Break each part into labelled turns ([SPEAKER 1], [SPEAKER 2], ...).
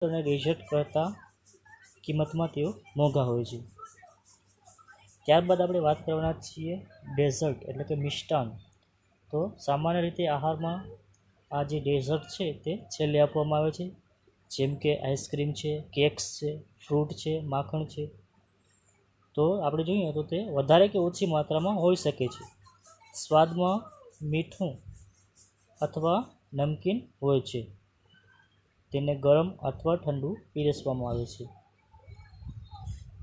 [SPEAKER 1] અને ડેઝર્ટ કરતાં કિંમતમાં તેઓ મોંઘા હોય છે. ત્યારબાદ આપણે વાત કરવાના છીએ ડેઝર્ટ એટલે કે મિષ્ટાન. તો સામાન્ય રીતે આહારમાં આ જે ડેઝર્ટ છે તે છેલ્લે આપવામાં આવે છે, જેમ કે આઈસ્ક્રીમ છે, કેક્સ છે, ફ્રૂટ છે, માખણ છે. તો આપણે જોઈએ તો તે વધારે કે ઓછી માત્રામાં હોઈ શકે છે. સ્વાદમાં મીઠું અથવા નમકીન હોય છે. તેને ગરમ અથવા ઠંડુ પીરસવામાં આવે છે.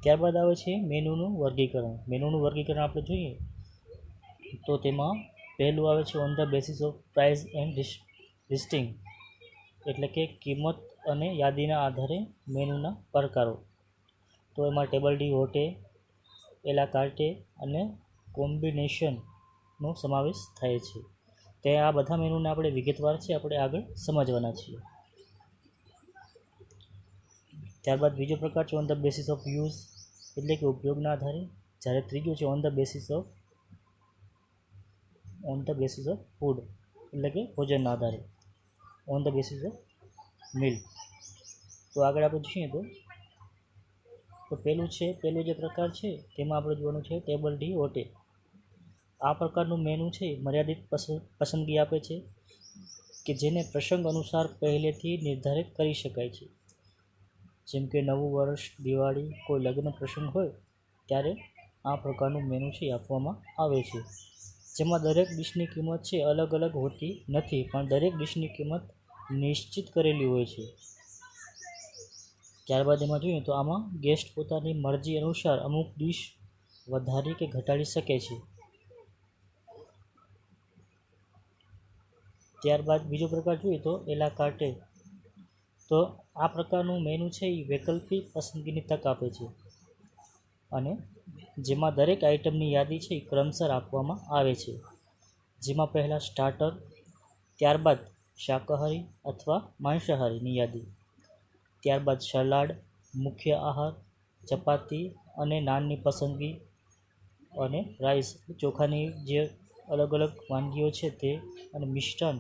[SPEAKER 1] ત્યારબાદ આવે છે મેનુનું વર્ગીકરણ. મેનુનું વર્ગીકરણ આપણે જોઈએ તો તેમાં પહેલું આવે છે on the basis of price and listing, એટલે કે કિંમત અને યાદીના આધારે મેનુના પ્રકારો. તો એમાં ટેબલ ડી હોટે, એલા કાર્ટે અને કોમ્બિનેશનનો સમાવેશ થાય છે. તે આ બધા મેનુને આપણે વિગતવાર છે આપણે આગળ સમજવાના છીએ. ત્યારબાદ બીજો પ્રકાર છે on the basis of use, એટલે કે ઉપયોગના આધારે. જ્યારે ત્રીજો છે on the basis of food, એટલે કે ભોજનના આધારે. ઓન ધ બેસિસ ઓફ મિલ. તો આગળ આપણે જોઈએ તો પહેલું જે પ્રકાર છે તેમાં આપણે જોવાનું છે ટેબલ ડી હોટે. આ પ્રકારનું મેનુ છે મર્યાદિત પસંદગી આપે છે કે જેને પ્રસંગ અનુસાર પહેલેથી નિર્ધારિત કરી શકાય છે. જેમ કે નવું વર્ષ, દિવાળી, કોઈ લગ્ન પ્રસંગ હોય ત્યારે આ પ્રકારનું મેનુ છે આપવામાં આવે છે, જેમાં દરેક ડિશની કિંમત છે અલગ અલગ હોતી નથી, પણ દરેક ડિશની કિંમત નિશ્ચિત કરેલી હોય છે. ત્યારબાદ એમાં જોઈએ તો આમાં ગેસ્ટ પોતાની મરજી અનુસાર અમુક ડિશ વધારી કે ઘટાડી શકે છે. ત્યારબાદ બીજો પ્રકાર જોઈએ તો એલા કાર્ટે. તો આ પ્રકારનું મેનુ છે એ વૈકલ્પિક પસંદગીની તક આપે છે, અને જેમાં દરેક આઇટમની યાદી છે એ ક્રમસર આપવામાં આવે છે. જેમાં પહેલાં સ્ટાર્ટર, ત્યારબાદ શાકાહારી અથવા માંસાહારીની યાદી, ત્યારબાદ સલાડ, મુખ્ય આહાર, ચપાતી અને નાનની પસંદગી, અને રાઈસ ચોખાની જે અલગ અલગ વાનગીઓ છે તે, અને મિષ્ટાન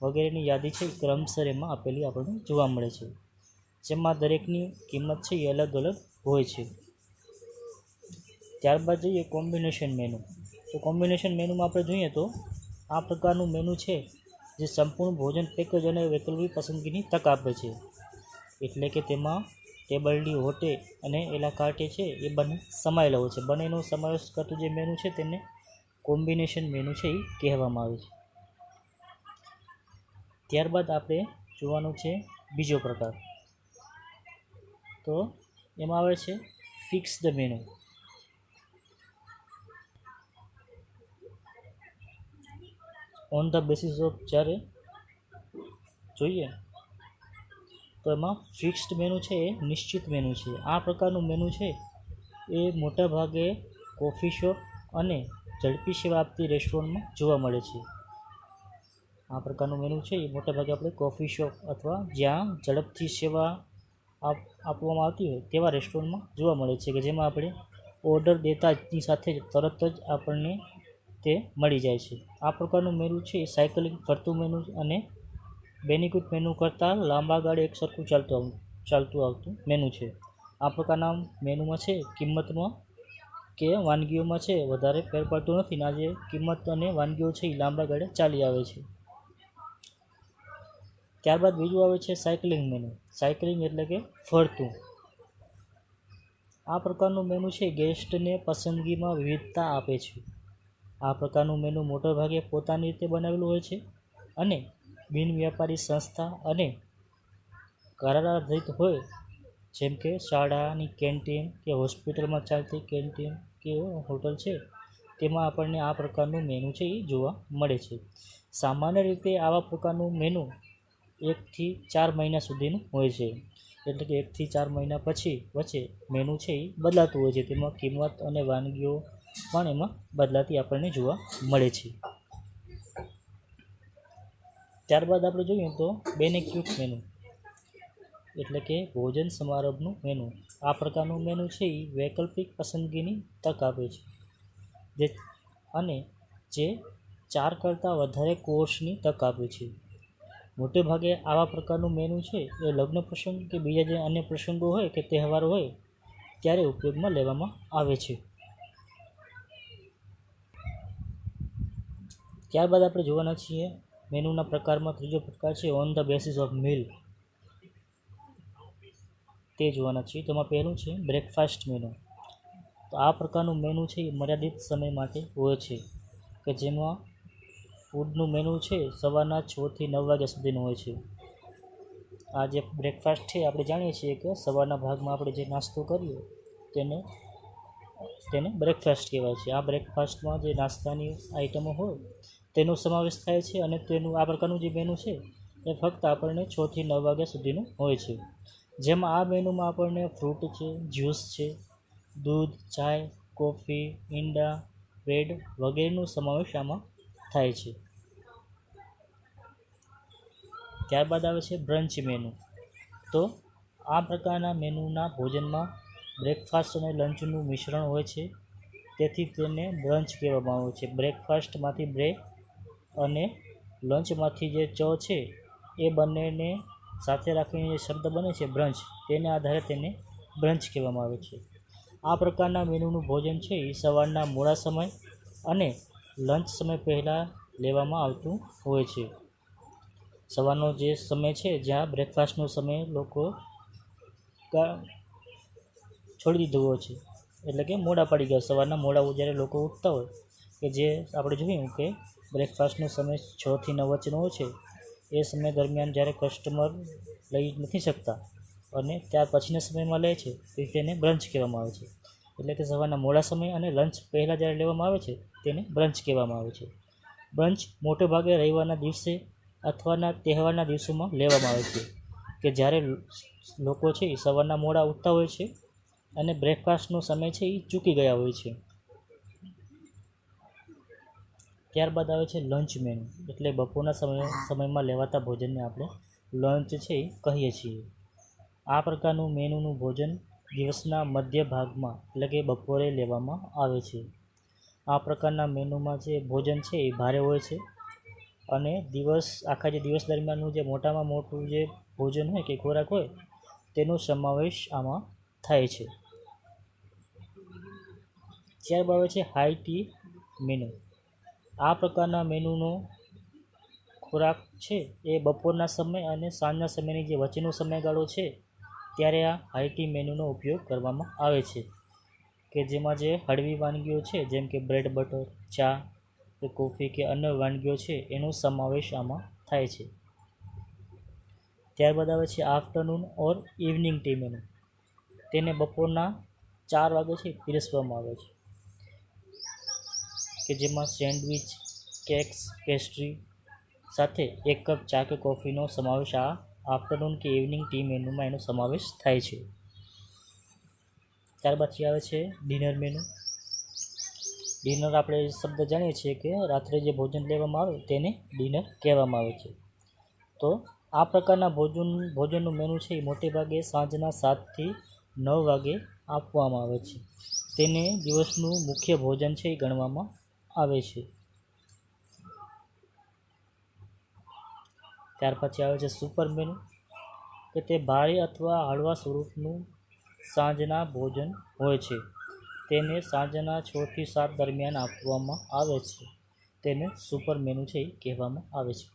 [SPEAKER 1] વગેરેની યાદી છે એ ક્રમસર એમાં આપેલી આપણને જોવા મળે છે, જેમાં દરેકની કિંમત છે એ અલગ અલગ હોય છે. ત્યારબાદ જોઈએ કોમ્બિનેશન મેનુ. તો કોમ્બિનેશન મેનુમાં આપણે જોઈએ તો આ પ્રકારનું મેનુ છે જે સંપૂર્ણ ભોજન પેકેજ અને વૈકલ્પિક પસંદગીની તક આપે છે. એટલે કે તેમાં ટેબલ ડી હોટે અને એલા કાર્ટે છે એ બંને સમાયેલા હોય છે. બંનેનો સમાવેશ કરતું જે મેનુ છે તેને કોમ્બિનેશન મેનુ છે એ કહેવામાં આવે છે. ત્યારબાદ આપણે જોવાનું છે બીજો પ્રકાર. તો એમાં આવે છે fixed menu. On the basis of જ્યારે જોઈએ તો એમાં ફિક્સ્ડ મેનુ છે એ નિશ્ચિત મેનુ છે. આ પ્રકારનું મેનુ છે એ મોટાભાગે કોફી શોપ અને ઝડપી સેવા આપતી રેસ્ટોરન્ટમાં જોવા મળે છે. આ પ્રકારનું મેનુ છે એ મોટાભાગે આપણે કોફી શોપ અથવા જ્યાં ઝડપથી સેવા આપવામાં આવતી હોય તેવા રેસ્ટોરન્ટમાં જોવા મળે છે, કે જેમાં આપણે ઓર્ડર દેતાની સાથે જ તરત જ આપણને તે મળી જાય છે. આ પ્રકારનું મેનુ છે એ સાયકલિંગ ફરતું મેનુ અને બેનિક્યુટ મેનુ કરતાં લાંબા ગાળે એક સરખું ચાલતું આવતું મેનુ છે. આ પ્રકારના મેનુમાં છે કિંમતમાં કે વાનગીઓમાં છે વધારે ફેર પડતો નથી, ને આજે કિંમત અને વાનગીઓ છે એ લાંબા ગાળે ચાલી આવે છે. ત્યારબાદ બીજું આવે છે સાયકલિંગ મેનુ. સાયકલિંગ એટલે કે ફરતું. આ પ્રકારનું મેનુ છે ગેસ્ટને પસંદગીમાં વિવિધતા આપે છે. આ પ્રકારનું મેનુ મોટાભાગે પોતાની રીતે બનાવેલું હોય છે અને બિનવ્યાપારી સંસ્થા અને કરાર આધારિત હોય, જેમ કે શાળાની કેન્ટીન કે હોસ્પિટલમાં ચાલતી કેન્ટીન કે હોટલ છે તેમાં આપણને આ પ્રકારનું મેનુ છે એ જોવા મળે છે. સામાન્ય રીતે આવા પ્રકારનું મેનુ 1 થી 4 મહિના સુધીનું હોય છે. એટલે કે 1 થી 4 મહિના પછી વચ્ચે મેનુ છે એ બદલાતું હોય છે. તેમાં કિંમત અને વાનગીઓ પણ એમાં બદલાતી આપણને જોવા મળે છે. ત્યારબાદ આપણે જોઈએ તો બેનિક્યુટ મેનુ એટલે કે ભોજન સમારંભનું મેનુ. આ પ્રકારનું મેનુ છે એ વૈકલ્પિક પસંદગીની તક આપે છે, જે 4 કરતાં વધારે કોર્સની તક આપે છે. મોટે ભાગે આવા પ્રકારનું મેનુ છે એ લગ્ન પ્રસંગ કે બીજા જે અન્ય પ્રસંગો હોય કે તહેવારો હોય ત્યારે ઉપયોગમાં લેવામાં આવે છે. ત્યારબાદ આપણે જોવાના છીએ મેનુના પ્રકારમાં ત્રીજો પ્રકાર છે on the basis of meal, તે જોવાના છીએ. તેમાં પહેલું છે બ્રેકફાસ્ટ મેનુ. તો આ પ્રકારનું મેનુ છે એ મર્યાદિત સમય માટે હોય છે કે જેમાં ફૂડનું મેનુ છે સવારના 6 થી 9 વાગ્યા સુધીનું હોય છે. આ જે બ્રેકફાસ્ટ છે આપણે જાણીએ છીએ કે સવારના ભાગમાં આપણે જે નાસ્તો કરીએ તેને બ્રેકફાસ્ટ કહેવાય છે. આ બ્રેકફાસ્ટમાં જે નાસ્તાની આઇટમો હોય તેનો સમાવેશ થાય છે અને તેનું આ પ્રકારનું જે મેનુ છે એ ફક્ત આપણને 6 થી 9 વાગ્યા સુધીનું હોય છે. જેમાં આ મેનુમાં આપણને ફ્રૂટ છે, જ્યુસ છે, દૂધ, ચાય, કોફી, ઈંડા, બ્રેડ વગેરેનો સમાવેશ આમાં થાય છે. ત્યારબાદ આવે છે બ્રંચ મેનુ. તો આ પ્રકારના મેનુના ભોજનમાં બ્રેકફાસ્ટ અને લંચનું મિશ્રણ હોય છે, તેથી તેને બ્રંચ કહેવામાં આવે છે. બ્રેકફાસ્ટમાંથી બ્રેક અને લંચમાંથી જે ચ છે એ બંનેને સાથે રાખીને જે શબ્દ બને છે બ્રંચ, તેને આધારે તેને બ્રંચ કહેવામાં આવે છે. આ પ્રકારના મેનુનું ભોજન છે એ સવારના મોડા સમય અને લંચ સમય પહેલાં લેવામાં આવતું હોય છે. સવારનો જે સમય છે જ્યાં બ્રેકફાસ્ટનો સમય લોકો છોડી દીધો હોય છે, એટલે કે મોડા પડી ગયા, સવારના મોડા જ્યારે લોકો ઉઠતા હોય કે જે આપણે જોયું કે બ્રેકફાસ્ટનો સમય 6 થી 9 વચ્ચેનો હોય છે, એ સમય દરમિયાન જ્યારે કસ્ટમર લઈ નથી શકતા અને ત્યાર પછીના સમયમાં લે છે તો તેને બ્રંચ કહેવામાં આવે છે. એટલે કે સવારના મોડા સમય અને લંચ પહેલાં જ્યારે લેવામાં આવે છે તેને બ્રંચ કહેવામાં આવે છે. બ્રંચ મોટે ભાગે રવિવારના દિવસે અથવાના તહેવારના દિવસોમાં લેવામાં આવે છે કે જ્યારે લોકો છે એ સવારના મોડા ઉઠતા હોય છે અને બ્રેકફાસ્ટનો સમય છે એ ચૂકી ગયા હોય છે. ત્યારબાદ આવે છે લંચ મેનુ, એટલે બપોરના સમયમાં લેવાતા ભોજનને આપણે લંચ છે એ કહીએ છીએ. આ પ્રકારનું મેનુનું ભોજન દિવસના મધ્ય ભાગમાં એટલે કે બપોરે લેવામાં આવે છે. આ પ્રકારના મેનુમાં જે ભોજન છે એ ભારે હોય છે અને આખા જે દિવસ દરમિયાનનું જે મોટામાં મોટું જે ભોજન હોય કે ખોરાક હોય તેનો સમાવેશ આમાં થાય છે. ત્યારબાદ આવે છે હાઈ ટી મેનુ. આ પ્રકારના મેનુનો ખોરાક છે એ બપોરના સમય અને સાંજના સમયની જે વચ્ચેનો સમયગાળો છે ત્યારે આ હાઈ ટી મેનુનો ઉપયોગ કરવામાં આવે છે કે જેમાં જે હળવી વાનગીઓ છે જેમ કે બ્રેડ બટર, ચા કે કોફી કે અન્ય વાનગીઓ છે એનો સમાવેશ આમાં થાય છે. ત્યારબાદ આવે છે આફ્ટરનૂન ઓર ઇવનિંગ ટી મેનુ. તેને બપોરના 4 વાગે છે પીરસવામાં આવે છે કે જેમાં સેન્ડવિચ, કેક્સ, પેસ્ટ્રી સાથે 1 કપ ચા કે કોફીનો સમાવેશ આ આફ્ટરનૂન કે ઇવનિંગ ટી મેનુમાં એનો સમાવેશ થાય છે. ત્યારબાદ આવે છે ડિનર મેનુ. ડિનર આપણે શબ્દ જાણીએ છીએ કે રાત્રે જે ભોજન લેવામાં આવે તેને ડિનર કહેવામાં આવે છે. તો આ પ્રકારના ભોજનનું મેનુ છે એ મોટે ભાગે સાંજના 7 થી 9 વાગે આપવામાં આવે છે. તેને દિવસનું મુખ્ય ભોજન છે એ ગણવામાં આવે છે. ત્યાર પછી આવે છે સુપર મેનુ, કે તે ભારે અથવા હળવા સ્વરૂપનું સાંજના ભોજન હોય છે. તેને સાંજના 6 થી 7 દરમિયાન આપવામાં આવે છે. તેને સુપર મેનુ છે એ કહેવામાં આવે છે.